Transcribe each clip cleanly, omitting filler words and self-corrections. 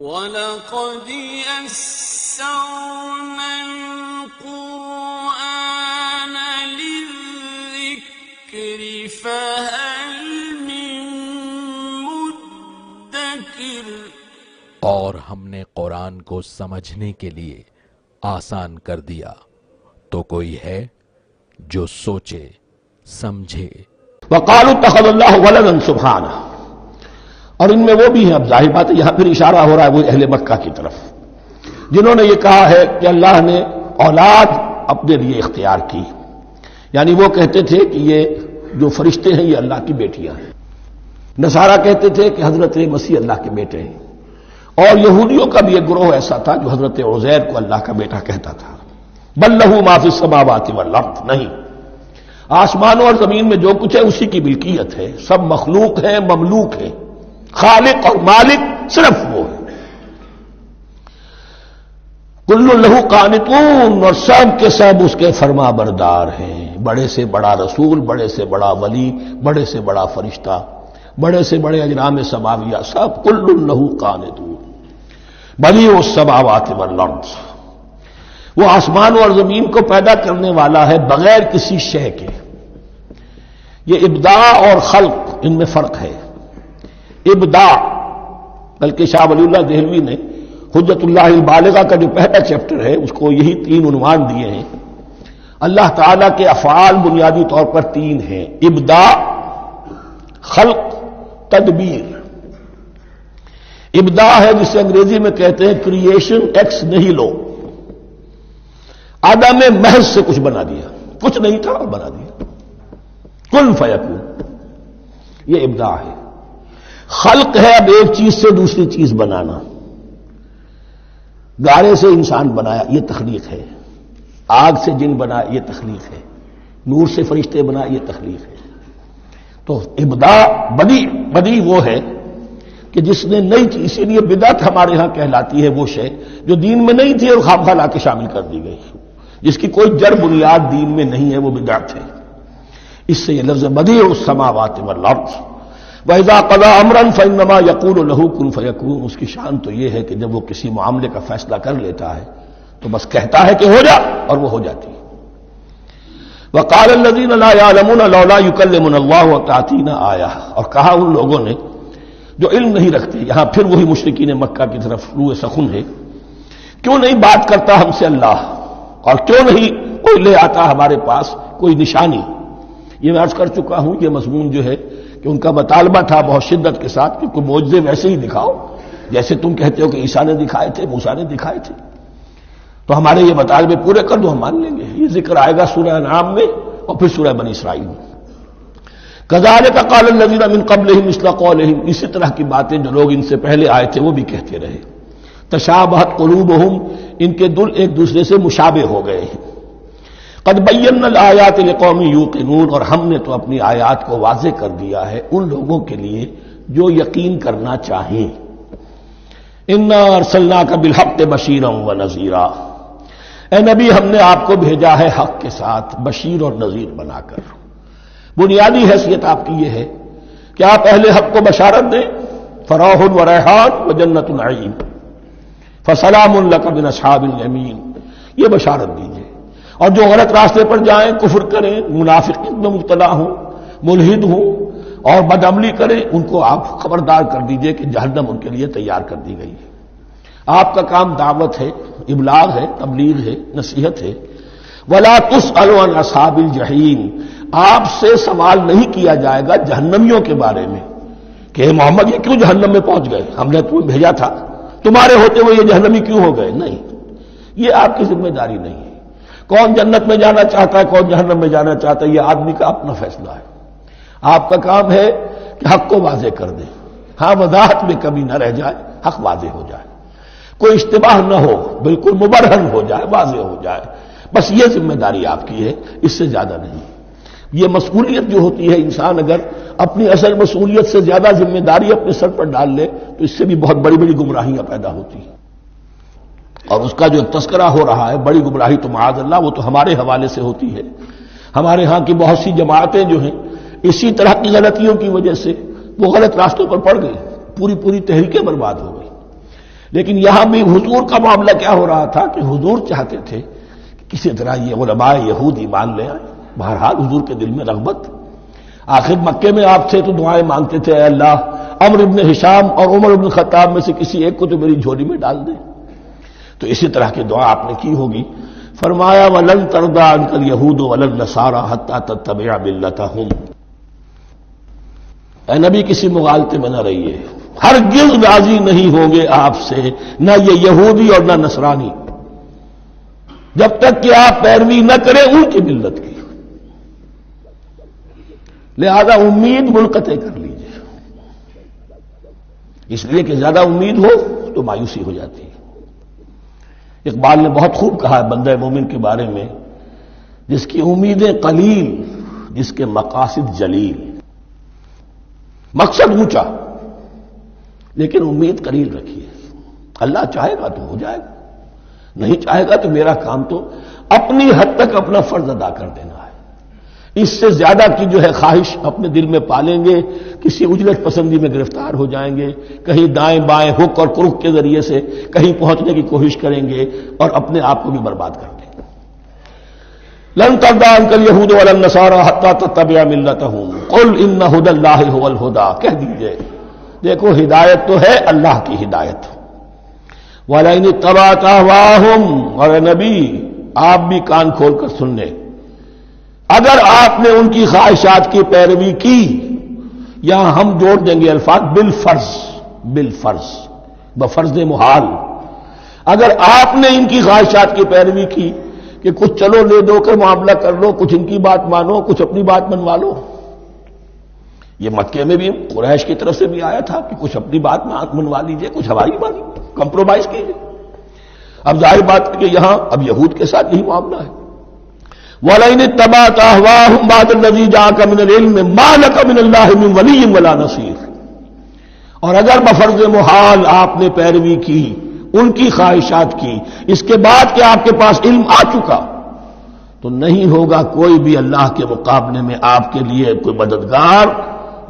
وَلَقَدْ يَسَّرْنَا الْقُرْآنَ لِلذِّكْرِ فَهَلْ مِن مُّدَّكِرٍ۔ اور ہم نے قرآن کو سمجھنے کے لیے آسان کر دیا، تو کوئی ہے جو سوچے سمجھے۔ وقالوا اتخذ اللہ ولدا سبحانہ، اور ان میں وہ بھی ہیں، اب ظاہر بات ہے یہاں پھر اشارہ ہو رہا ہے وہ اہل مکہ کی طرف جنہوں نے یہ کہا ہے کہ اللہ نے اولاد اپنے لیے اختیار کی، یعنی وہ کہتے تھے کہ یہ جو فرشتے ہیں یہ اللہ کی بیٹیاں ہیں، نصارہ کہتے تھے کہ حضرت مسیح اللہ کے بیٹے ہیں، اور یہودیوں کا بھی ایک گروہ ایسا تھا جو حضرت عزیر کو اللہ کا بیٹا کہتا تھا۔ بل لہ ما فی السماوات والارض، نہیں، آسمانوں اور زمین میں جو کچھ ہے اسی کی ملکیت ہے، سب مخلوق ہے، مملوک ہے، خالق اور مالک صرف وہ ہے۔ کل لہ قانتون، اور سب کے سب اس کے فرما بردار ہیں، بڑے سے بڑا رسول، بڑے سے بڑا ولی، بڑے سے بڑا فرشتہ، بڑے سے بڑے اجرام سماویہ، سب کل لہ قانتون۔ بدیع السماوات والارض، وہ آسمانوں اور زمین کو پیدا کرنے والا ہے بغیر کسی شے کے۔ یہ ابداع اور خلق، ان میں فرق ہے۔ ابداع، بلکہ شاہ ولی اللہ دہلوی نے حجت اللہ البالغہ کا جو پہلا چیپٹر ہے اس کو یہی 3 عنوان دیے ہیں۔ اللہ تعالیٰ کے افعال بنیادی طور پر 3 ہیں: ابداع، خلق، تدبیر۔ ابداع ہے جسے انگریزی میں کہتے ہیں کریشن ایکس نہیلو، عدم محض سے کچھ بنا دیا، کچھ نہیں تھا اور بنا دیا، کن فیکون، یہ ابداع ہے۔ خلق ہے اب ایک چیز سے دوسری چیز بنانا، گارے سے انسان بنایا، یہ تخلیق ہے، آگ سے جن بنایا، یہ تخلیق ہے، نور سے فرشتے بنایا، یہ تخلیق ہے۔ تو ابداع، بدیع وہ ہے کہ جس نے نئی چیز، اسی لیے بدعت ہمارے ہاں کہلاتی ہے وہ شے جو دین میں نہیں تھی اور خواہ لا کے شامل کر دی گئی، جس کی کوئی جڑ بنیاد دین میں نہیں ہے، وہ بدعت ہے۔ اس سے یہ لفظ بدیع السماوات والارض، وَإِذَا قَضَىٰ أَمْرًا فَإِنَّمَا يَقُولُ لَهُ كُن فَيَكُونُ، اس کی شان تو یہ ہے کہ جب وہ کسی معاملے کا فیصلہ کر لیتا ہے تو بس کہتا ہے کہ ہو جا، اور وہ ہو جاتی ہے۔ وَقَالَ الَّذِينَ لَا يَعْلَمُونَ لَوْلَا يُكَلِّمُنَا اللَّهُ وَتَأْتِينَا آیَةٌ، اور کہا ان لوگوں نے جو علم نہیں رکھتے، یہاں پھر وہی مشرکین مکہ کی طرف روح سخن ہے، کیوں نہیں بات کرتا ہم سے اللہ، اور کیوں نہیں کوئی لے آتا ہمارے پاس کوئی نشانی۔ یہ میں عرض کر چکا ہوں، یہ مضمون جو ہے کہ ان کا مطالبہ تھا بہت شدت کے ساتھ کہ کوئی معجزے ویسے ہی دکھاؤ جیسے تم کہتے ہو کہ عیسیٰ نے دکھائے تھے، موسیٰ نے دکھائے تھے، تو ہمارے یہ مطالبے پورے کر دو، ہم مان لیں گے۔ یہ ذکر آئے گا سورہ انعام میں اور پھر سورہ بنی اسرائیل میں۔ کذالک قال الذین من قبلہم مثل قولہم، اسی طرح کی باتیں جو لوگ ان سے پہلے آئے تھے وہ بھی کہتے رہے۔ تشابہت قلوبہم، ان کے دل ایک دوسرے سے مشابہ ہو گئے ہیں۔ قد بینا الآیات لقوم یوقنون، اور ہم نے تو اپنی آیات کو واضح کر دیا ہے ان لوگوں کے لیے جو یقین کرنا چاہیں۔ انا ارسلناک بالحق بشیرا ونذیرا، اے نبی ہم نے آپ کو بھیجا ہے حق کے ساتھ بشیر اور نذیر بنا کر۔ بنیادی حیثیت آپ کی یہ ہے کہ آپ اہل حق کو بشارت دیں، فراح و ریحان و جنت نعیم، فسلام لک من اصحاب الیمین، یہ بشارت دیجیے۔ اور جو غلط راستے پر جائیں، کفر کریں، منافقت میں مبتلا ہوں، ملحد ہوں اور بدعملی کریں، ان کو آپ خبردار کر دیجئے کہ جہنم ان کے لیے تیار کر دی گئی ہے۔ آپ کا کام دعوت ہے، ابلاغ ہے، تبلیغ ہے، نصیحت ہے۔ ولا تسأل عن اصحاب الجحیم، آپ سے سوال نہیں کیا جائے گا جہنمیوں کے بارے میں کہ محمد یہ کیوں جہنم میں پہنچ گئے، ہم نے تمہیں بھیجا تھا، تمہارے ہوتے ہوئے یہ جہنمی کیوں ہو گئے، نہیں، یہ آپ کی ذمہ داری نہیں ہے۔ کون جنت میں جانا چاہتا ہے، کون جہنم میں جانا چاہتا ہے، یہ آدمی کا اپنا فیصلہ ہے۔ آپ کا کام ہے کہ حق کو واضح کر دیں، ہاں وضاحت میں کمی نہ رہ جائے، حق واضح ہو جائے، کوئی اشتباہ نہ ہو، بالکل مبرہن ہو جائے، واضح ہو جائے، بس یہ ذمہ داری آپ کی ہے، اس سے زیادہ نہیں۔ یہ مسئولیت جو ہوتی ہے، انسان اگر اپنی اصل مسئولیت سے زیادہ ذمہ داری اپنے سر پر ڈال لے تو اس سے بھی بہت بڑی بڑی گمراہیاں پیدا ہوتی ہیں، اور اس کا جو تذکرہ ہو رہا ہے بڑی گمراہی تو معاذ اللہ وہ تو ہمارے حوالے سے ہوتی ہے۔ ہمارے ہاں کی بہت سی جماعتیں جو ہیں اسی طرح کی غلطیوں کی وجہ سے وہ غلط راستوں پر پڑ گئی، پوری تحریکیں برباد ہو گئی۔ لیکن یہاں بھی حضور کا معاملہ کیا ہو رہا تھا کہ حضور چاہتے تھے کہ کسی طرح یہ علماء یہود ایمان لے آئے. بہرحال حضور کے دل میں رغبت. آخر مکے میں آپ سے تو دعائیں مانگتے تھے, اے اللہ عمرو ابن ہشام اور عمر ابن خطاب میں سے کسی ایک کو تو میری جھولی میں ڈال دے. تو اسی طرح کی دعا آپ نے کی ہوگی. فرمایا وَلَن تَرْضَىٰ عَنكَ الْيَهُودُ وَلَا النَّصَارَىٰ حَتَّىٰ تَتَّبِعَ مِلَّتَهُمْ. اے نبی کسی مغالطے میں نہ رہیے, ہرگز راضی نہیں ہوں گے آپ سے نہ یہ یہودی اور نہ نصرانی جب تک کہ آپ پیروی نہ کریں ان کی ملت کی. لہذا امید منقطع کر لیجیے, اس لیے کہ زیادہ امید ہو تو مایوسی ہو جاتی ہے. اقبال نے بہت خوب کہا ہے بندہ مومن کے بارے میں, جس کی امیدیں قلیل جس کے مقاصد جلیل. مقصد اونچا لیکن امید قلیل رکھیے. اللہ چاہے گا تو ہو جائے گا, نہیں چاہے گا تو میرا کام تو اپنی حد تک اپنا فرض ادا کر دینا ہے. اس سے زیادہ کی جو ہے خواہش اپنے دل میں پالیں گے, کسی اجلت پسندی میں گرفتار ہو جائیں گے, کہیں دائیں بائیں ہک اور کرک کے ذریعے سے کہیں پہنچنے کی کوشش کریں گے اور اپنے آپ کو بھی برباد کر دیں گے. لن ترضى عنك اليهود ولا النصارى حتى تتبع ملتهم قل ان هدى الله هو الهدى. کہہ دیجئے دیکھو ہدایت تو ہے اللہ کی ہدایت. وَلَئِنِ اتَّبَعْتَ أَهْوَاءَهُمْ, اور نبی آپ بھی کان کھول کر سن لیں, اگر آپ نے ان کی خواہشات کی پیروی کی, یہاں ہم جوڑ دیں گے الفاظ بالفرض, بالفرض بفرض محال. اگر آپ نے ان کی خواہشات کی پیروی کی کہ کچھ چلو لے دو کر معاملہ کر لو, کچھ ان کی بات مانو, کچھ اپنی بات منوا لو. یہ مکے میں بھی قریش کی طرف سے بھی آیا تھا کہ کچھ اپنی بات منوا لیجئے, کچھ ہماری بات کمپرومائز کیجئے. اب ظاہر بات ہے کہ یہاں اب یہود کے ساتھ یہی معاملہ ہے. وَلَئِنِ اتَّبَعْتَ أَهْوَاءَهُمْ بَعْدَ الَّذِي جَاءَكَ مِنَ الْعِلْمِ مَا لَكَ مِنَ اللَّهِ مِنْ وَلِيٍّ وَلَا نَصِيرٍ. اور اگر بفرض محال آپ نے پیروی کی ان کی خواہشات کی, اس کے بعد کہ آپ کے پاس علم آ چکا, تو نہیں ہوگا کوئی بھی اللہ کے مقابلے میں آپ کے لیے کوئی مددگار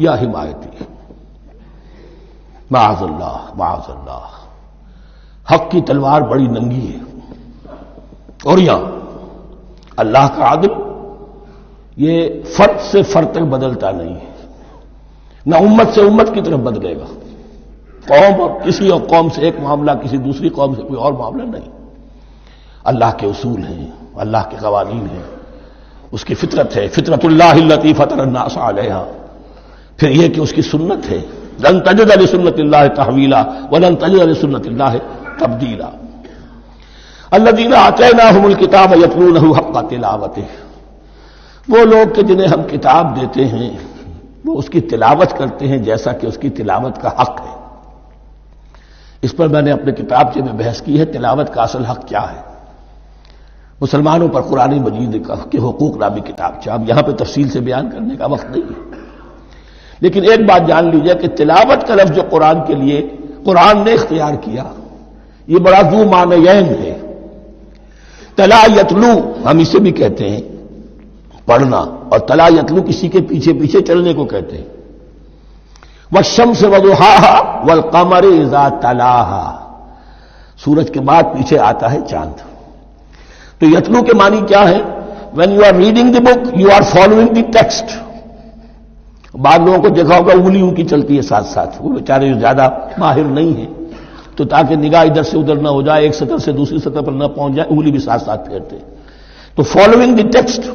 یا حمایتی. معاذ اللہ معاذ اللہ. حق کی تلوار بڑی ننگی ہے. اور یہاں اللہ کا عدل یہ فرد سے فرد تک بدلتا نہیں ہے, نہ امت سے امت کی طرف بدلے گا. قوم اور کسی اور قوم سے ایک معاملہ, کسی دوسری قوم سے کوئی اور معاملہ نہیں. اللہ کے اصول ہیں, اللہ کے قوانین ہیں, اس کی فطرت ہے, فطرت اللہ التی فطر الناس علیہا. پھر یہ کہ اس کی سنت ہے, لن تجد لسنت اللہ تحویلا ولن تجد لسنت اللہ تبدیلا. الذین آتیناہم الکتاب یتلونہ حق تلاوتہ. وہ لوگ کہ جنہیں ہم کتاب دیتے ہیں وہ اس کی تلاوت کرتے ہیں جیسا کہ اس کی تلاوت کا حق ہے. اس پر میں نے اپنے کتابچے میں بحث کی ہے, تلاوت کا اصل حق کیا ہے. مسلمانوں پر قرآن مجید کے حقوق نامی کتابچہ, اب یہاں پہ تفصیل سے بیان کرنے کا وقت نہیں ہے, لیکن ایک بات جان لیجیے کہ تلاوت کا لفظ جو قرآن کے لیے قرآن نے اختیار کیا یہ بڑا ذو معنیین ہے. تلا یتلو ہم اسے بھی کہتے ہیں پڑھنا, اور تلا یتلو کسی کے پیچھے پیچھے چلنے کو کہتے ہیں. والشمس وضحاها والقمر اذا تلاها, سورج کے بعد پیچھے آتا ہے چاند. تو یتلو کے معنی کیا ہے؟ when you are reading the book you are following the text. بعض لوگوں کو دیکھا ہوگا انگلی ان کی چلتی ہے ساتھ ساتھ, وہ بیچارے جو زیادہ ماہر نہیں ہیں تو تاکہ نگاہ ادھر سے ادھر نہ ہو جائے, ایک سطح سے دوسری سطح پر نہ پہنچ جائے, انگلی بھی ساتھ ساتھ پھیرتے. تو فالوئنگ دی ٹیکسٹ.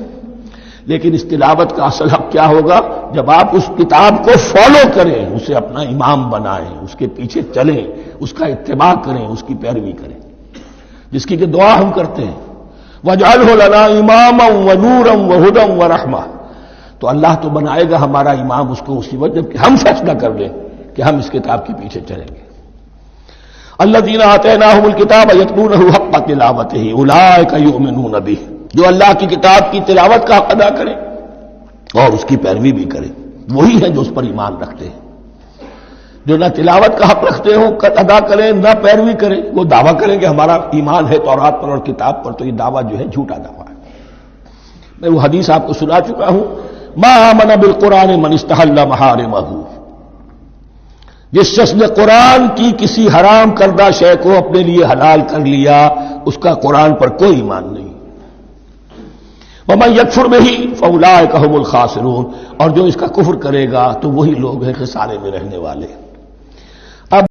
لیکن اس تلاوت کا اصل حق کیا ہوگا؟ جب آپ اس کتاب کو فالو کریں, اسے اپنا امام بنائیں, اس کے پیچھے چلیں, اس کا اتباع کریں, اس کی پیروی کریں, جس کی کہ دعا ہم کرتے ہیں وَاجْعَلْهُ لَنَا إِمَامًا وَنُورًا وَهُدًى وَرَحْمَةً. تو اللہ تو بنائے گا ہمارا امام اس کو اسی وقت جب کہ ہم فیصلہ کر لیں کہ ہم اس کتاب کے پیچھے چلیں گے. الذین آتیناہم الکتاب یتلونہ حق تلاوتہ اولئک یؤمنون بہ. جو اللہ کی کتاب کی تلاوت کا حق ادا کریں اور اس کی پیروی بھی کریں, وہی ہیں جو اس پر ایمان رکھتے ہیں. جو نہ تلاوت کا حق رکھتے ہوں ادا کریں, نہ پیروی کریں, وہ دعویٰ کریں کہ ہمارا ایمان ہے تورات پر اور کتاب پر, تو یہ دعویٰ جو ہے جھوٹا دعویٰ ہے. میں وہ حدیث آپ کو سنا چکا ہوں, ما آمن بالقرآن من استحل محارمہ. جس شخص نے قرآن کی کسی حرام کردہ شے کو اپنے لیے حلال کر لیا اس کا قرآن پر کوئی ایمان نہیں. وَمَن يَكْفُرْ بِهِ فَأُولَٰئِكَ هُمُ الْخَاسِرُونَ، اور جو اس کا کفر کرے گا تو وہی لوگ ہیں خسارے میں رہنے والے.